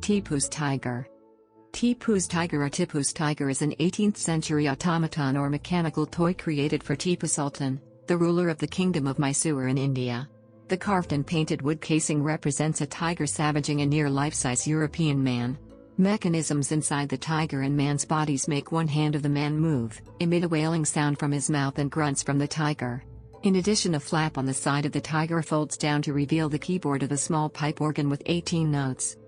Tipu's tiger. Tipu's tiger or Tipu's tiger is an 18th-century automaton or mechanical toy created for Tipu Sultan, the ruler of the Kingdom of Mysore in India. The carved and painted wood casing represents a tiger savaging a near life-size European man. Mechanisms inside the tiger and man's bodies make one hand of the man move, emit a wailing sound from his mouth and grunts from the tiger. In addition, a flap on the side of the tiger folds down to reveal the keyboard of a small pipe organ with 18 notes.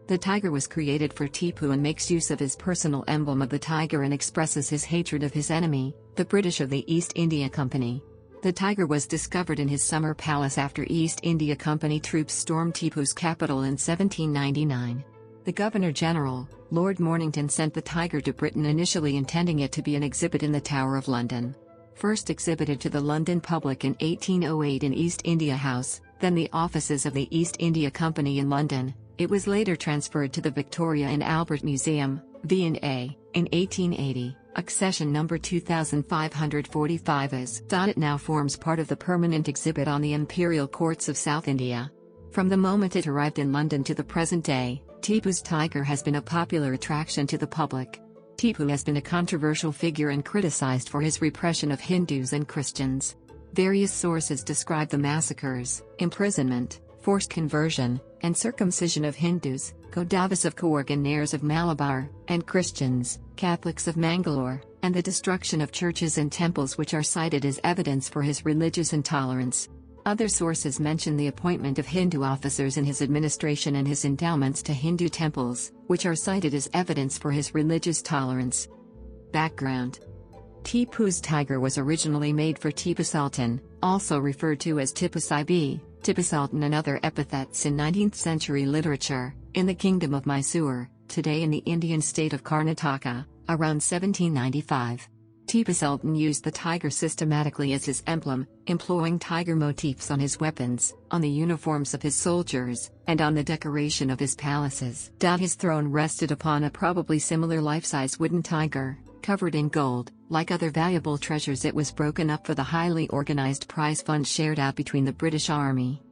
The tiger was created for Tipu and makes use of his personal emblem of the tiger and expresses his hatred of his enemy, the British of the East India Company. The tiger was discovered in his summer palace after East India Company troops stormed Tipu's capital in 1799. The Governor-General, Lord Mornington, sent the tiger to Britain, initially intending it to be an exhibit in the Tower of London. First exhibited to the London public in 1808 in East India House, then the offices of the East India Company in London, it was later transferred to the Victoria and Albert Museum, V&A, in 1880, accession number 2545 as. It now forms part of the permanent exhibit on the Imperial Courts of South India. From the moment it arrived in London to the present day, Tipu's tiger has been a popular attraction to the public. Tipu has been a controversial figure and criticized for his repression of Hindus and Christians. Various sources describe the massacres, imprisonment, forced conversion, and circumcision of Hindus, Godavas of Coorg and Nairs of Malabar, and Christians, Catholics of Mangalore, and the destruction of churches and temples, which are cited as evidence for his religious intolerance. Other sources mention the appointment of Hindu officers in his administration and his endowments to Hindu temples, which are cited as evidence for his religious tolerance. Background: Tipu's tiger was originally made for Tipu Sultan, also referred to as Tipu Saib, Tipu Sultan and other epithets in 19th-century literature, in the Kingdom of Mysore, today in the Indian state of Karnataka, around 1795. Tipu Sultan used the tiger systematically as his emblem, employing tiger motifs on his weapons, on the uniforms of his soldiers, and on the decoration of his palaces. His throne rested upon a probably similar life-size wooden tiger, covered in gold. Like other valuable treasures, it was broken up for the highly organized prize fund shared out between the British Army.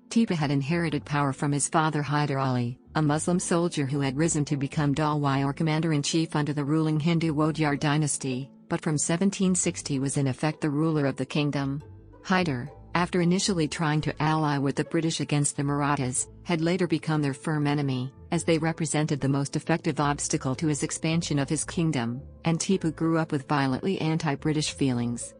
Tipu had inherited power from his father Hyder Ali, a Muslim soldier who had risen to become Dalwai or commander-in-chief under the ruling Hindu Wodeyar dynasty, but from 1760 was in effect the ruler of the kingdom. Hyder, after initially trying to ally with the British against the Marathas, had later become their firm enemy, as they represented the most effective obstacle to his expansion of his kingdom, and Tipu grew up with violently anti-British feelings.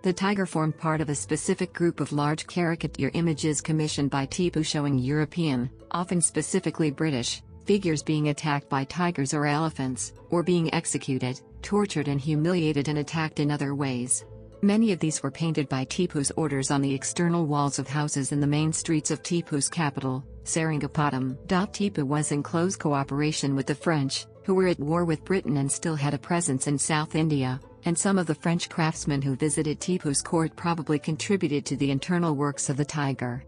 The tiger formed part of a specific group of large caricature images commissioned by Tipu showing European, often specifically British, figures being attacked by tigers or elephants, or being executed, tortured and humiliated and attacked in other ways. Many of these were painted by Tipu's orders on the external walls of houses in the main streets of Tipu's capital, Seringapatam. Tipu was in close cooperation with the French, who were at war with Britain and still had a presence in South India, and some of the French craftsmen who visited Tipu's court probably contributed to the internal works of the tiger.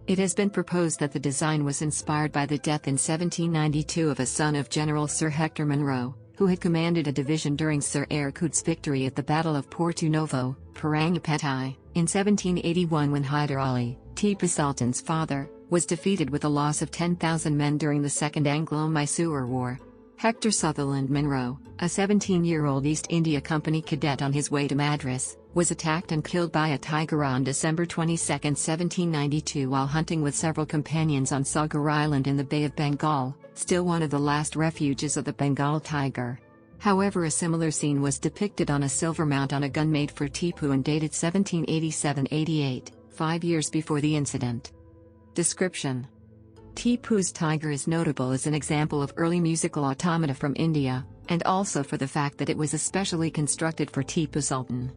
It has been proposed that the design was inspired by the death in 1792 of a son of General Sir Hector Munro, who had commanded a division during Sir Ercud's victory at the Battle of Porto Novo, Parangipetai, in 1781 when Hyder Ali, Tipu Sultan's father, was defeated with a loss of 10,000 men during the Second Anglo-Mysore War. Hector Sutherland Munro, a 17-year-old East India Company cadet on his way to Madras, was attacked and killed by a tiger on December 22, 1792 while hunting with several companions on Sagar Island in the Bay of Bengal, still one of the last refuges of the Bengal tiger. However, a similar scene was depicted on a silver mount on a gun made for Tipu and dated 1787-88, 5 years before the incident. Description: Tipu's tiger is notable as an example of early musical automata from India, and also for the fact that it was especially constructed for Tipu Sultan.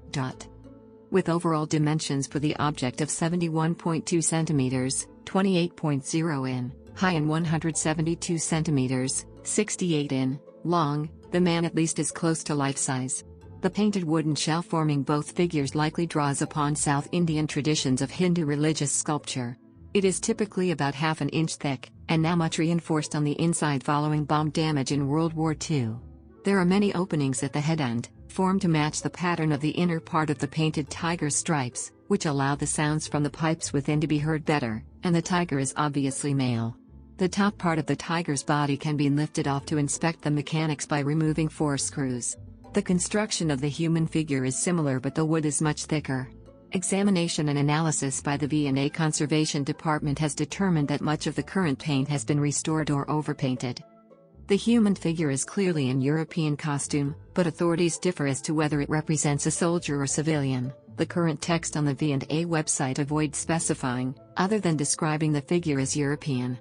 With overall dimensions for the object of 71.2 cm, 28.0 in high and 172 cm, 68 in long, the man at least is close to life size. The painted wooden shell forming both figures likely draws upon South Indian traditions of Hindu religious sculpture. It is typically about half an inch thick, and now much reinforced on the inside following bomb damage in World War II. There are many openings at the head end, formed to match the pattern of the inner part of the painted tiger stripes, which allow the sounds from the pipes within to be heard better, and the tiger is obviously male. The top part of the tiger's body can be lifted off to inspect the mechanics by removing 4 screws. The construction of the human figure is similar, but the wood is much thicker. Examination and analysis by the V&A Conservation Department has determined that much of the current paint has been restored or overpainted. The human figure is clearly in European costume, but authorities differ as to whether it represents a soldier or civilian. The current text on the V&A website avoids specifying, other than describing the figure as European.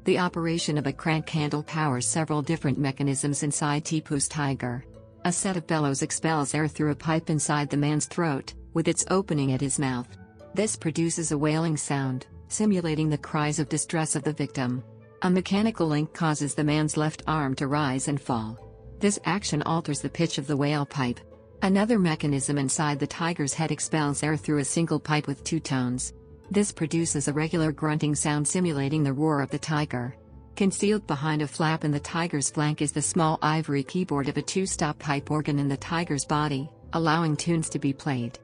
The operation of a crank handle powers several different mechanisms inside Tipu's tiger. A set of bellows expels air through a pipe inside the man's throat, with its opening at his mouth. This produces a wailing sound, simulating the cries of distress of the victim. A mechanical link causes the man's left arm to rise and fall. This action alters the pitch of the wail pipe. Another mechanism inside the tiger's head expels air through a single pipe with 2 tones. This produces a regular grunting sound simulating the roar of the tiger. Concealed behind a flap in the tiger's flank is the small ivory keyboard of a 2-stop pipe organ in the tiger's body, allowing tunes to be played.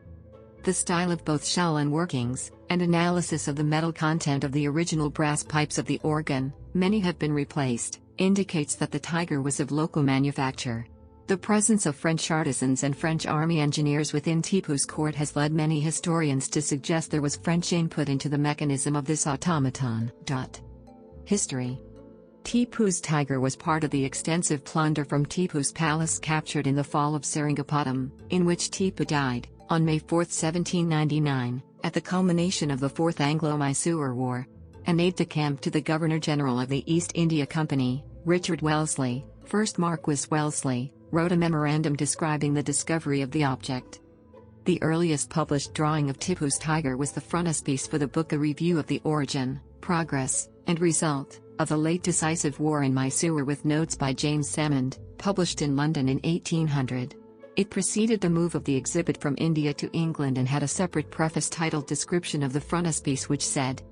The style of both shell and workings, and analysis of the metal content of the original brass pipes of the organ, many have been replaced, indicates that the tiger was of local manufacture. The presence of French artisans and French army engineers within Tipu's court has led many historians to suggest there was French input into the mechanism of this automaton. History. Tipu's tiger was part of the extensive plunder from Tipu's palace captured in the fall of Seringapatam, in which Tipu died, on May 4, 1799, at the culmination of the Fourth Anglo-Mysore War. An aide-de-camp to the Governor-General of the East India Company, Richard Wellesley, 1st Marquis Wellesley, wrote a memorandum describing the discovery of the object. The earliest published drawing of Tipu's tiger was the frontispiece for the book A Review of the Origin, Progress, and Result of the Late Decisive War in Mysore, with notes by James Salmond, published in London in 1800. It preceded the move of the exhibit from India to England and had a separate preface titled Description of the Frontispiece, which said,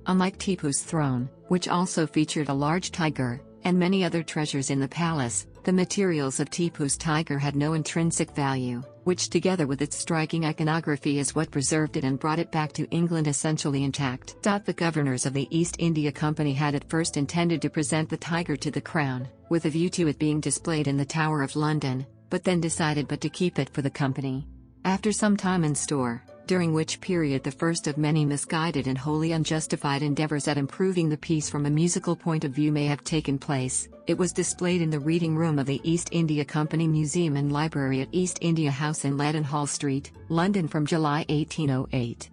"Unlike Tipu's throne, which also featured a large tiger, and many other treasures in the palace, the materials of Tipu's tiger had no intrinsic value, which together with its striking iconography is what preserved it and brought it back to England essentially intact." The governors of the East India Company had at first intended to present the tiger to the crown, with a view to it being displayed in the Tower of London, but then decided but to keep it for the company. After some time in store, during which period the first of many misguided and wholly unjustified endeavors at improving the piece from a musical point of view may have taken place, it was displayed in the reading room of the East India Company Museum and Library at East India House in Leadenhall Street, London from July 1808.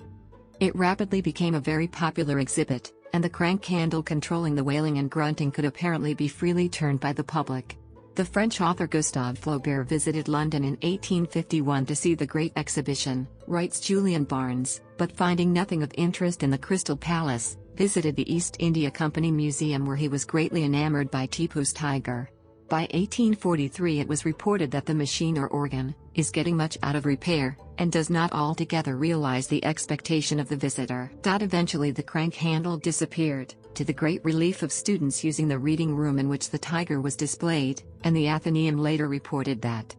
It rapidly became a very popular exhibit, and the crank handle controlling the wailing and grunting could apparently be freely turned by the public. The French author Gustave Flaubert visited London in 1851 to see the great exhibition, writes Julian Barnes, but finding nothing of interest in the Crystal Palace, visited the East India Company Museum, where he was greatly enamored by Tipu's tiger. By 1843 it was reported that the machine or organ is getting much out of repair, and does not altogether realize the expectation of the visitor. Eventually the crank handle disappeared, to the great relief of students using the reading room in which the tiger was displayed, and the Athenaeum later reported that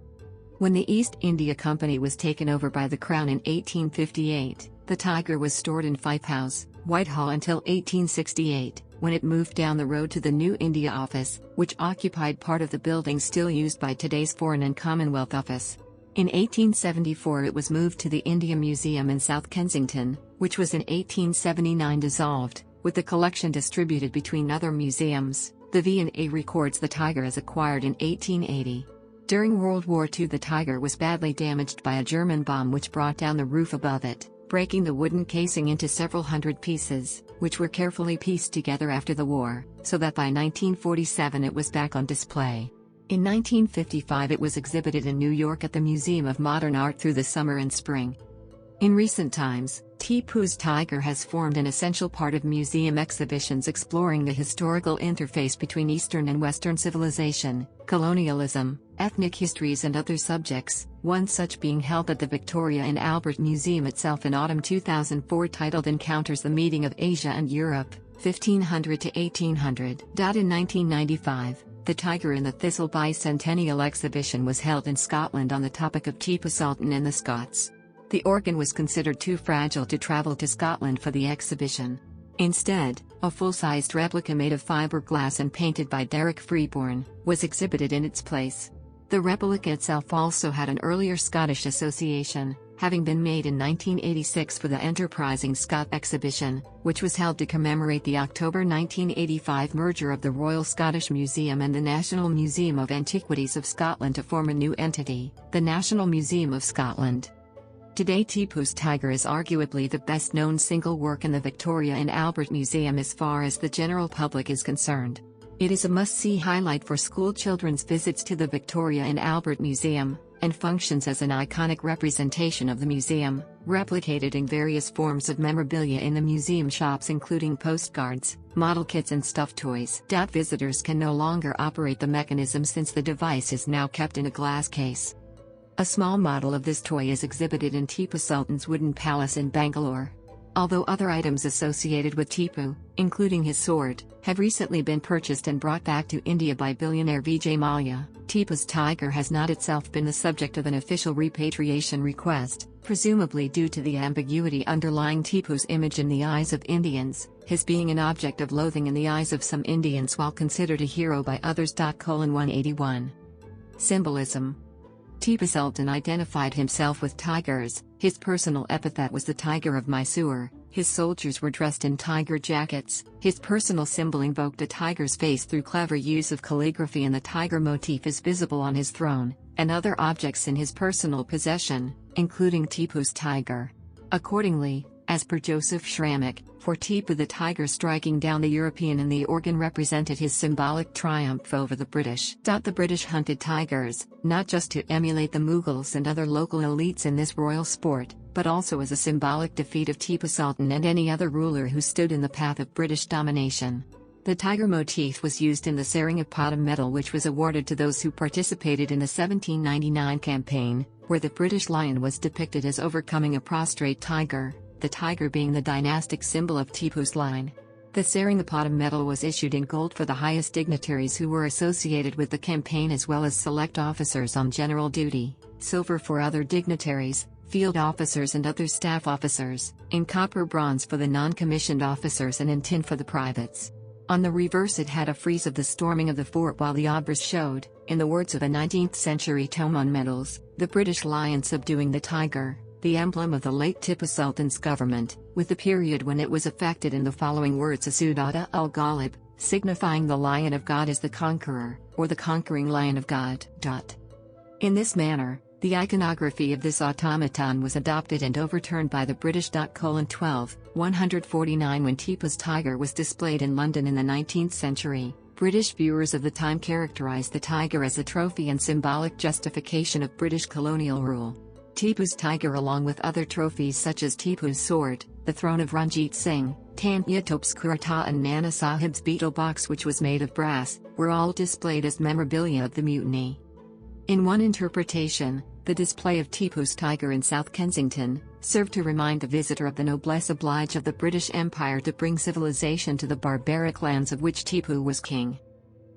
when the East India Company was taken over by the Crown in 1858, the tiger was stored in Fife House, Whitehall until 1868, when it moved down the road to the New India Office, which occupied part of the building still used by today's Foreign and Commonwealth Office. In 1874 it was moved to the India Museum in South Kensington, which was in 1879 dissolved, with the collection distributed between other museums. The V&A records the tiger as acquired in 1880. During World War II the tiger was badly damaged by a German bomb which brought down the roof above it, breaking the wooden casing into several hundred pieces, which were carefully pieced together after the war, so that by 1947 it was back on display. In 1955 it was exhibited in New York at the Museum of Modern Art through the summer and spring. In recent times, Tipu's tiger has formed an essential part of museum exhibitions exploring the historical interface between Eastern and Western civilization, colonialism, ethnic histories and other subjects, one such being held at the Victoria and Albert Museum itself in autumn 2004 titled Encounters: The Meeting of Asia and Europe, 1500 to 1800. In 1995, the Tiger in the Thistle Bicentennial Exhibition was held in Scotland on the topic of Tipu Sultan and the Scots. The organ was considered too fragile to travel to Scotland for the exhibition. Instead, a full-sized replica made of fiberglass and painted by Derek Freeborn, was exhibited in its place. The replica itself also had an earlier Scottish association, having been made in 1986 for the Enterprising Scot exhibition, which was held to commemorate the October 1985 merger of the Royal Scottish Museum and the National Museum of Antiquities of Scotland to form a new entity, the National Museum of Scotland. Today, Tipu's tiger is arguably the best-known single work in the Victoria and Albert Museum as far as the general public is concerned. It is a must-see highlight for school children's visits to the Victoria and Albert Museum, and functions as an iconic representation of the museum, replicated in various forms of memorabilia in the museum shops including postcards, model kits and stuffed toys. Visitors can no longer operate the mechanism since the device is now kept in a glass case. A small model of this toy is exhibited in Tipu Sultan's wooden palace in Bangalore. Although other items associated with Tipu, including his sword, have recently been purchased and brought back to India by billionaire Vijay Mallya, Tipu's tiger has not itself been the subject of an official repatriation request, presumably due to the ambiguity underlying Tipu's image in the eyes of Indians, his being an object of loathing in the eyes of some Indians while considered a hero by others. 181. Symbolism. Tipu Sultan identified himself with tigers. His personal epithet was the Tiger of Mysore. His soldiers were dressed in tiger jackets. His personal symbol invoked a tiger's face through clever use of calligraphy, and the tiger motif is visible on his throne and other objects in his personal possession, including Tipu's tiger. Accordingly, as per Joseph Schrammick, for Tipu the tiger striking down the European in the organ represented his symbolic triumph over the British. The British hunted tigers, not just to emulate the Mughals and other local elites in this royal sport, but also as a symbolic defeat of Tipu Sultan and any other ruler who stood in the path of British domination. The tiger motif was used in the Seringapatam Medal, which was awarded to those who participated in the 1799 campaign, where the British lion was depicted as overcoming a prostrate tiger, the tiger being the dynastic symbol of Tipu's line. The Seringapatam Medal was issued in gold for the highest dignitaries who were associated with the campaign as well as select officers on general duty, silver for other dignitaries, field officers and other staff officers, in copper bronze for the non-commissioned officers and in tin for the privates. On the reverse it had a frieze of the storming of the fort, while the obverse showed, in the words of a 19th-century tome on medals, the British lion subduing the tiger, the emblem of the late Tipu Sultan's government, with the period when it was affected in the following words: Asudata al-Ghalib, signifying the Lion of God as the conqueror, or the conquering Lion of God. In this manner, the iconography of this automaton was adopted and overturned by the British. 149 When Tipu's tiger was displayed in London in the 19th century, British viewers of the time characterized the tiger as a trophy and symbolic justification of British colonial rule. Tipu's tiger, along with other trophies such as Tipu's sword, the throne of Ranjit Singh, Tanya Tope's kurta and Nana Sahib's beetle box, which was made of brass, were all displayed as memorabilia of the mutiny. In one interpretation, the display of Tipu's tiger in South Kensington served to remind the visitor of the noblesse oblige of the British Empire to bring civilization to the barbaric lands of which Tipu was king.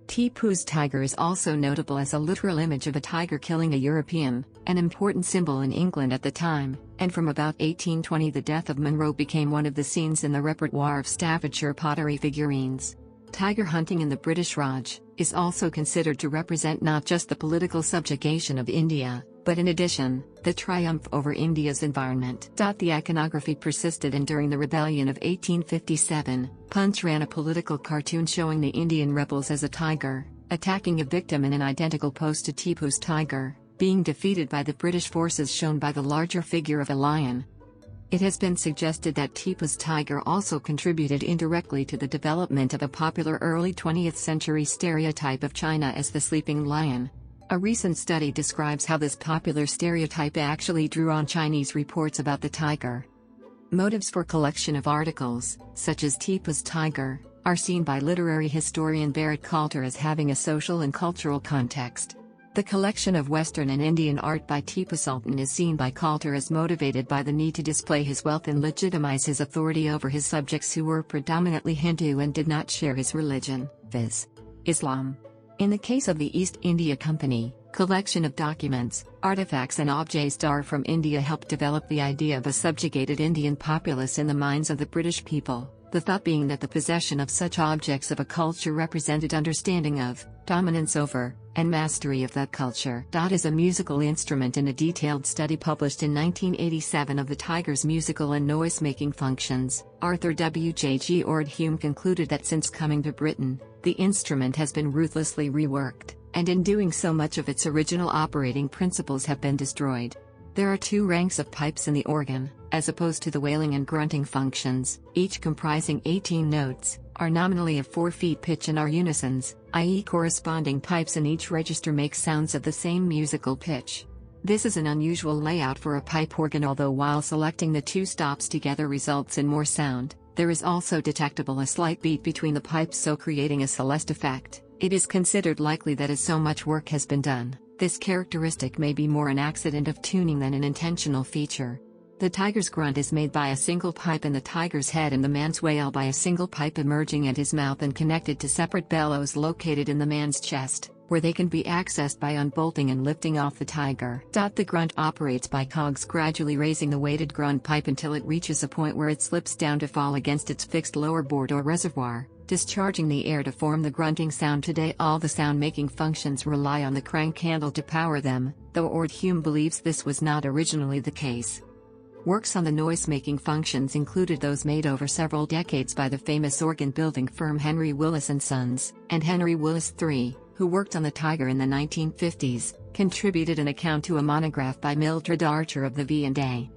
Tipu's tiger is also notable as a literal image of a tiger killing a European, an important symbol in England at the time, and from about 1820 the death of Monroe became one of the scenes in the repertoire of Staffordshire pottery figurines. Tiger hunting in the British Raj is also considered to represent not just the political subjugation of India, but in addition, the triumph over India's environment. The iconography persisted, and during the rebellion of 1857, Punch ran a political cartoon showing the Indian rebels as a tiger, attacking a victim in an identical pose to Tipu's tiger, being defeated by the British forces shown by the larger figure of a lion. It has been suggested that Tipu's tiger also contributed indirectly to the development of a popular early 20th century stereotype of China as the sleeping lion. A recent study describes how this popular stereotype actually drew on Chinese reports about the tiger. Motives for collection of articles, such as Tipu's tiger, are seen by literary historian Barrett Coulter as having a social and cultural context. The collection of Western and Indian art by Tipu Sultan is seen by Coulter as motivated by the need to display his wealth and legitimize his authority over his subjects who were predominantly Hindu and did not share his religion, viz. Islam. In the case of the East India Company, collection of documents, artifacts and objets d'art from India helped develop the idea of a subjugated Indian populace in the minds of the British people, The thought being that the possession of such objects of a culture represented understanding of, dominance over, and mastery of that culture. As a musical instrument in a detailed study published in 1987 of the tiger's musical and noise-making functions, Arthur W. J. G. Hume concluded that since coming to Britain, the instrument has been ruthlessly reworked, and in doing so much of its original operating principles have been destroyed. There are two ranks of pipes in the organ, as opposed to the wailing and grunting functions, each comprising 18 notes, are nominally of 4 feet pitch and are unisons, i.e. corresponding pipes in each register make sounds of the same musical pitch. This is an unusual layout for a pipe organ, although while selecting the two stops together results in more sound, there is also detectable a slight beat between the pipes, so creating a celeste effect. It is considered likely that as so much work has been done, this characteristic may be more an accident of tuning than an intentional feature. The tiger's grunt is made by a single pipe in the tiger's head, and the man's wail by a single pipe emerging at his mouth and connected to separate bellows located in the man's chest, where they can be accessed by unbolting and lifting off the tiger. The grunt operates by cogs gradually raising the weighted grunt pipe until it reaches a point where it slips down to fall against its fixed lower board or reservoir, discharging the air to form the grunting sound. Today all the sound-making functions rely on the crank handle to power them, though Hume believes this was not originally the case. Works on the noise-making functions included those made over several decades by the famous organ-building firm Henry Willis & Sons, and Henry Willis III, who worked on the tiger in the 1950s, contributed an account to a monograph by Mildred Archer of the V&A.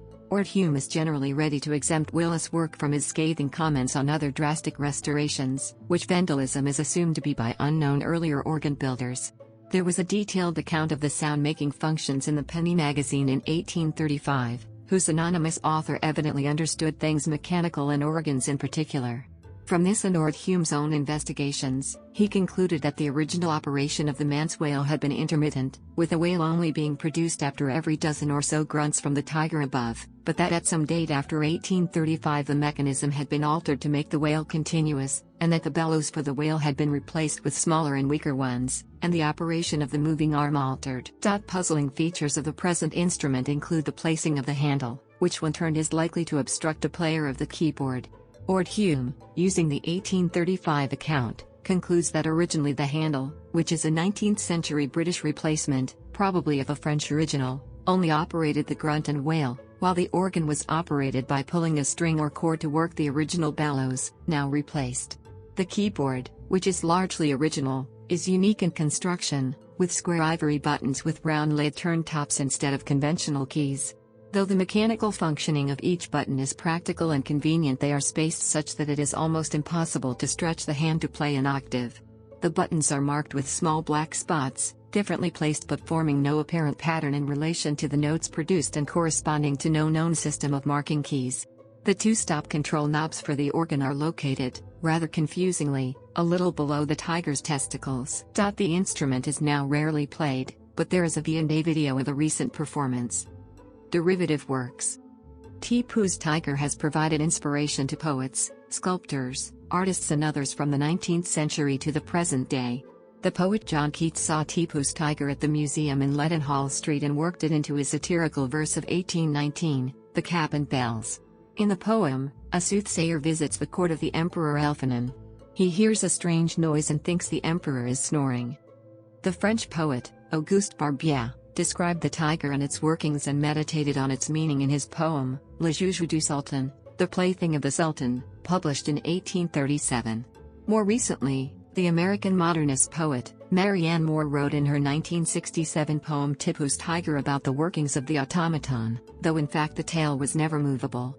Hume is generally ready to exempt Willis' work from his scathing comments on other drastic restorations, which vandalism is assumed to be by unknown earlier organ builders. There was a detailed account of the sound-making functions in the Penny magazine in 1835, whose anonymous author evidently understood things mechanical and organs in particular. From this and Hume's own investigations, he concluded that the original operation of the man's wail had been intermittent, with a wail only being produced after every dozen or so grunts from the tiger above, but that at some date after 1835 the mechanism had been altered to make the wail continuous, and that the bellows for the wail had been replaced with smaller and weaker ones, and the operation of the moving arm altered. Puzzling features of the present instrument include the placing of the handle, which when turned is likely to obstruct a player of the keyboard. Hume, using the 1835 account, concludes that originally the handle, which is a 19th-century British replacement, probably of a French original, only operated the grunt and wail, while the organ was operated by pulling a string or cord to work the original bellows, now replaced. The keyboard, which is largely original, is unique in construction, with square ivory buttons with round lead turntops instead of conventional keys. Though the mechanical functioning of each button is practical and convenient, they are spaced such that it is almost impossible to stretch the hand to play an octave. The buttons are marked with small black spots, differently placed but forming no apparent pattern in relation to the notes produced and corresponding to no known system of marking keys. The two stop control knobs for the organ are located, rather confusingly, a little below the tiger's testicles. The instrument is now rarely played, but there is a V&A video of a recent performance. Derivative works. Tipu's tiger has provided inspiration to poets, sculptors, artists and others from the 19th century to the present day. The poet John Keats saw Tipu's tiger at the museum in Leadenhall Street and worked it into his satirical verse of 1819, The Cap and Bells. In the poem, a soothsayer visits the court of the Emperor Elphanan. He hears a strange noise and thinks the emperor is snoring. The French poet, Auguste Barbier, described the tiger and its workings and meditated on its meaning in his poem, Le Joujou du Sultan, The Plaything of the Sultan, published in 1837. More recently, the American modernist poet, Marianne Moore wrote in her 1967 poem Tipu's Tiger about the workings of the automaton, though in fact the tail was never movable.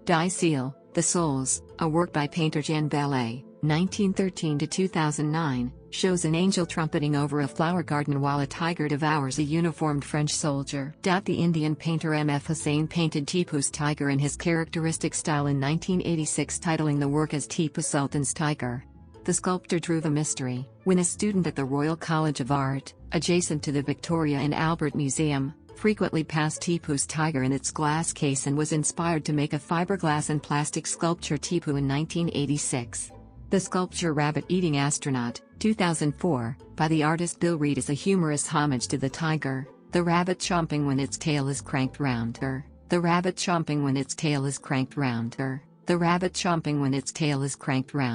Die Seal, The Souls, a work by painter Jean Bellet, 1913–2009, shows an angel trumpeting over a flower garden while a tiger devours a uniformed French soldier. The Indian painter M.F. Hussain painted Tipu's tiger in his characteristic style in 1986, titling the work as Tipu Sultan's Tiger. The sculptor drew the mystery when a student at the Royal College of Art, adjacent to the Victoria and Albert Museum, frequently passed Tipu's tiger in its glass case and was inspired to make a fiberglass and plastic sculpture Tipu in 1986. The sculpture Rabbit-Eating Astronaut, 2004, by the artist Bill Reed is a humorous homage to the tiger, the rabbit chomping when its tail is cranked round her, the rabbit chomping when its tail is cranked round her. The rabbit chomping when its tail is cranked round.